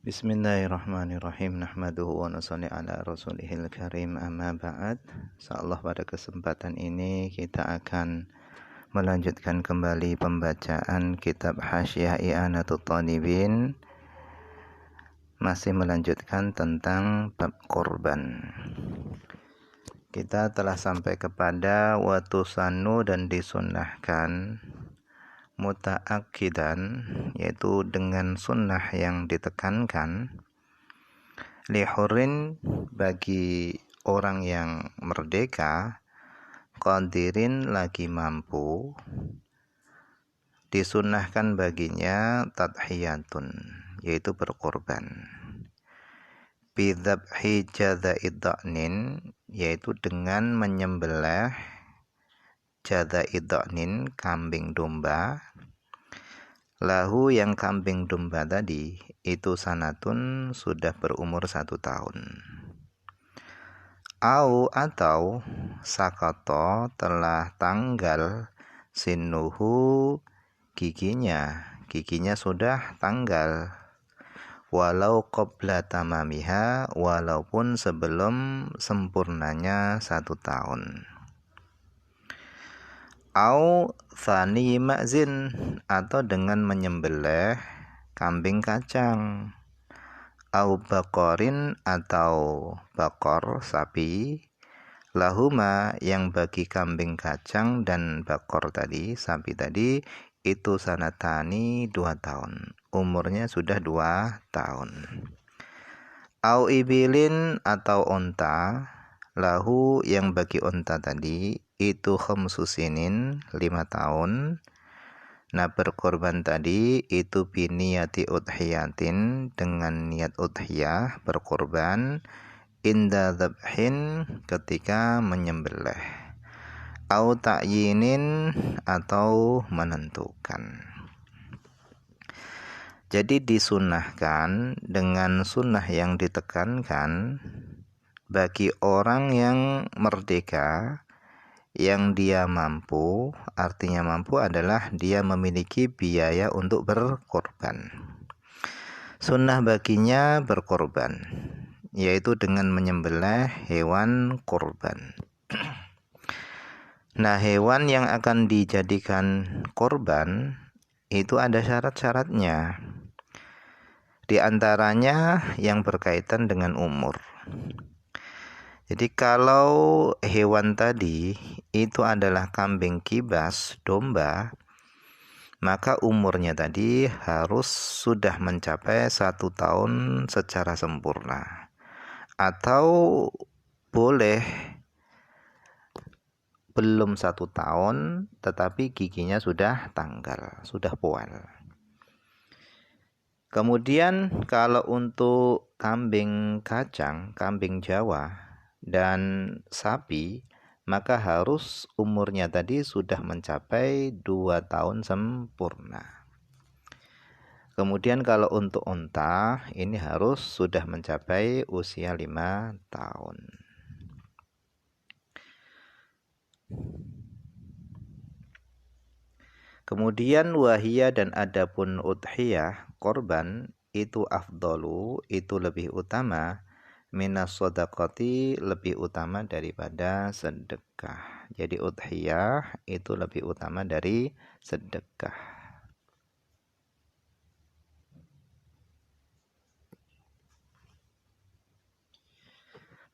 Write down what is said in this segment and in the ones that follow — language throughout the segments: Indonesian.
Bismillahirrahmanirrahim. Nahmaduhu wa nusalli ala rasulihil karim, amma ba'd. Insyaallah pada kesempatan ini kita akan melanjutkan kembali pembacaan kitab Hasyiah I'anatul Talibin, masih melanjutkan tentang bab korban. Kita telah sampai kepada watusanu dan disunnahkan muta'akkidan, yaitu dengan sunnah yang ditekankan, lihurin bagi orang yang merdeka, qadirin lagi mampu, disunnahkan baginya tadhiyatun, yaitu berkorban, bidzabhi jadza'id dha'nin, yaitu dengan menyembelih jadza'id dha'nin, kambing domba, lahu yang kambing domba tadi itu sanatun, sudah berumur 1 tahun. Atau sakato, telah tanggal, sinuhu, giginya sudah tanggal, walau qabla tamamiha, walaupun sebelum sempurnanya 1 tahun. Tsani ma'zin, atau dengan menyembelih kambing kacang, baqorin, atau bakor sapi, lahuma yang bagi kambing kacang dan bakor tadi, sapi tadi, itu sanatani 2 tahun, umurnya sudah 2 tahun. Ibilin, atau onta, lahu yang bagi onta tadi itu khamsusinin, 5 tahun. Nah, berkorban tadi itu biniyati udhiyatin, dengan niat udhiyah, berkorban, inda dzabhin, ketika menyembelih, au ta'yinin, atau menentukan. Jadi disunahkan dengan sunnah yang ditekankan bagi orang yang merdeka, yang dia mampu. Artinya mampu adalah dia memiliki biaya untuk berkorban. Sunnah baginya berkorban, yaitu dengan menyembelih hewan korban. Nah, hewan yang akan dijadikan korban itu ada syarat-syaratnya. Di antaranya yang berkaitan dengan umur. Jadi kalau hewan tadi itu adalah kambing kibas, domba, maka umurnya tadi harus sudah mencapai 1 tahun secara sempurna. Atau boleh belum 1 tahun tetapi giginya sudah tanggal, sudah poel. Kemudian kalau untuk kambing kacang, kambing Jawa, dan sapi, maka harus umurnya tadi sudah mencapai 2 tahun sempurna. Kemudian kalau untuk unta, ini harus sudah mencapai usia 5 tahun. Kemudian wahiyah, dan adapun udhiyah, korban, itu afdalu, itu lebih utama, minas shadaqati, lebih utama daripada sedekah. Jadi udhiyah itu lebih utama dari sedekah.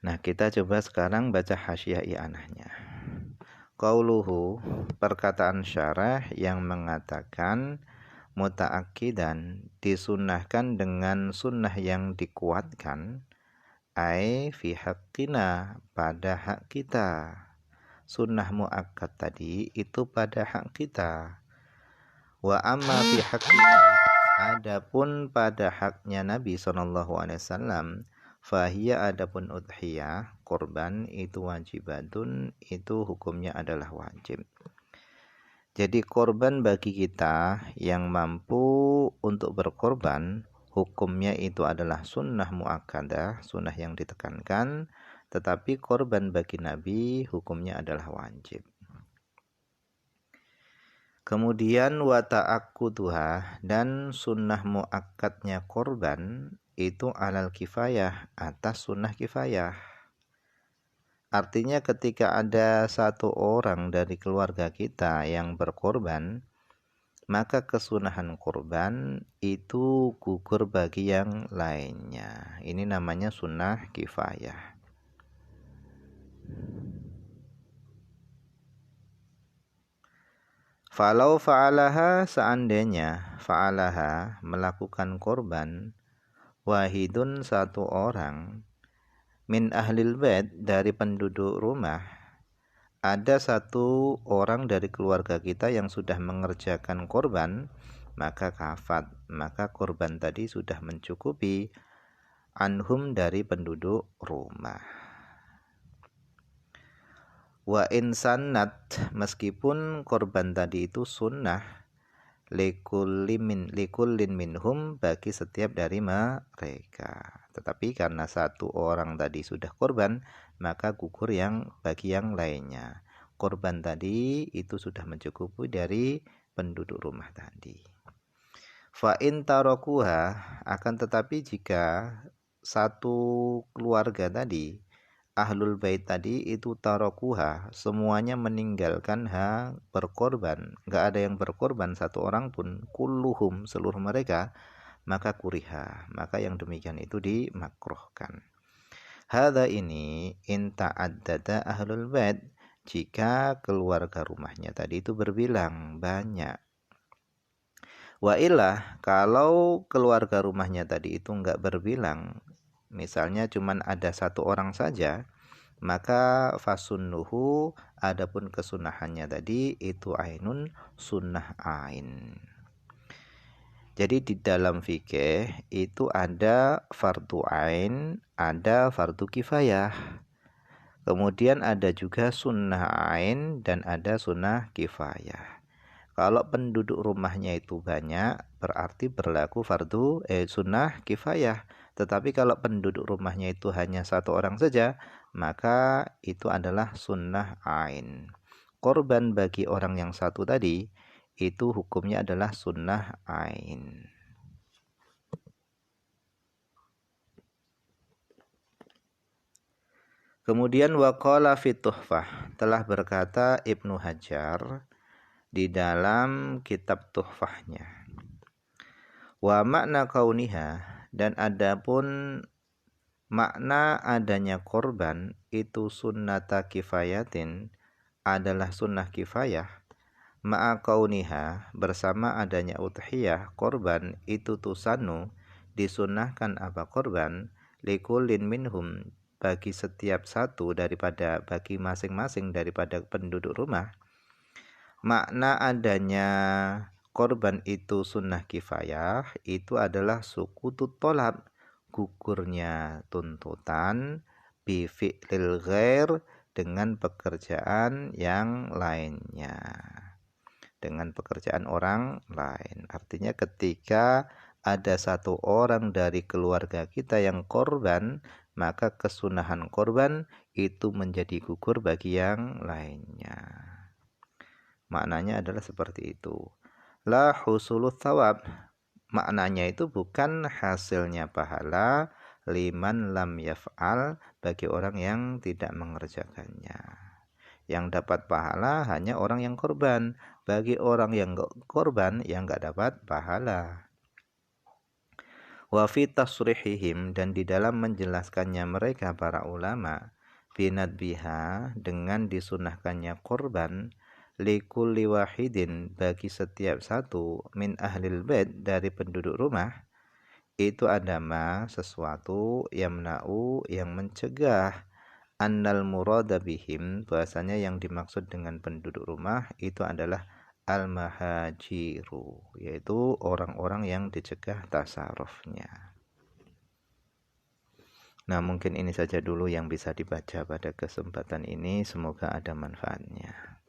Nah, kita coba sekarang baca hasyiah i'anahnya. Qauluhu, perkataan syarah yang mengatakan muta'akkidan, disunahkan dengan sunnah yang dikuatkan, fi haqqina, pada hak kita. Sunnah muakkad tadi itu pada hak kita. Wa amma fi haqqina, adapun pada haknya Nabi SAW, fahiya, adapun udhiyah, korban, itu wajibatun, itu hukumnya adalah wajib. Jadi korban bagi kita yang mampu untuk berkorban, hukumnya itu adalah sunnah muakkadah, sunnah yang ditekankan, tetapi korban bagi Nabi hukumnya adalah wajib. Kemudian wa ta'akkuduha, dan sunnah muakkadnya korban itu alal kifayah, atas sunnah kifayah. Artinya ketika ada satu orang dari keluarga kita yang berkorban, maka kesunahan korban itu gugur bagi yang lainnya. Ini namanya sunnah kifayah. Falau fa'alaha, seandainya fa'alaha melakukan korban, wahidun satu orang, min ahlil bait dari penduduk rumah, ada satu orang dari keluarga kita yang sudah mengerjakan korban, maka kafat, maka korban tadi sudah mencukupi anhum dari penduduk rumah. Wa insannat, meskipun korban tadi itu sunnah, likullin minhum, bagi setiap dari mereka. Tetapi karena satu orang tadi sudah korban, maka gugur yang bagi yang lainnya. Korban tadi itu sudah mencukupi dari penduduk rumah tadi. Fa in tarakuha, akan tetapi jika satu keluarga tadi, ahlul bait tadi itu tarokuha, semuanya meninggalkan berkorban, nggak ada yang berkorban satu orang pun, kulluhum, seluruh mereka, maka kuriha, maka yang demikian itu dimakruhkan. Hadza ini in ta'addada ahlul bait, jika keluarga rumahnya tadi itu berbilang banyak. Wa illah, kalau keluarga rumahnya tadi itu enggak berbilang, misalnya cuman ada satu orang saja, maka fasunnuhu, adapun kesunahannya tadi itu ainun, sunnah ain. Jadi di dalam fikih itu ada fardu ain, ada fardu kifayah. Kemudian ada juga sunnah ain dan ada sunnah kifayah. Kalau penduduk rumahnya itu banyak, berarti berlaku sunnah kifayah. Tetapi kalau penduduk rumahnya itu hanya satu orang saja, maka itu adalah sunnah ain. Korban bagi orang yang satu tadi, itu hukumnya adalah sunnah ain. Kemudian waqala fi tuhfah, telah berkata Ibnu Hajar di dalam kitab tuhfahnya. Wa makna kauniha, dan adapun makna adanya korban itu sunnata kifayatin, adalah sunnah kifayah, ma'a kauniha, bersama adanya udhiyah, korban itu tusanu, disunnahkan apa korban, likulin minhum, bagi setiap satu daripada, bagi masing-masing daripada penduduk rumah. Makna adanya korban itu sunnah kifayah itu adalah sukutut tolab, gugurnya tuntutan, bifi'lil ghair, dengan pekerjaan yang lainnya, dengan pekerjaan orang lain. Artinya ketika ada satu orang dari keluarga kita yang korban, maka kesunahan korban itu menjadi gugur bagi yang lainnya. Maknanya adalah seperti itu. La husulut thawab, maknanya itu bukan hasilnya pahala, liman lam yaf'al, bagi orang yang tidak mengerjakannya. Yang dapat pahala hanya orang yang korban, bagi orang yang korban yang enggak dapat pahala. Wa fi tasrihihim, dan di dalam menjelaskannya mereka para ulama, binadbiha, dengan disunahkannya korban, likulli wahidin, bagi setiap satu, min ahlil bait, dari penduduk rumah, itu adama, sesuatu, yamna'u, yang mencegah, annal murada bihim, bahasanya yang dimaksud dengan penduduk rumah itu adalah al-mahajiru, yaitu orang-orang yang dicegah tasarrufnya. Nah, mungkin ini saja dulu yang bisa dibaca pada kesempatan ini, semoga ada manfaatnya.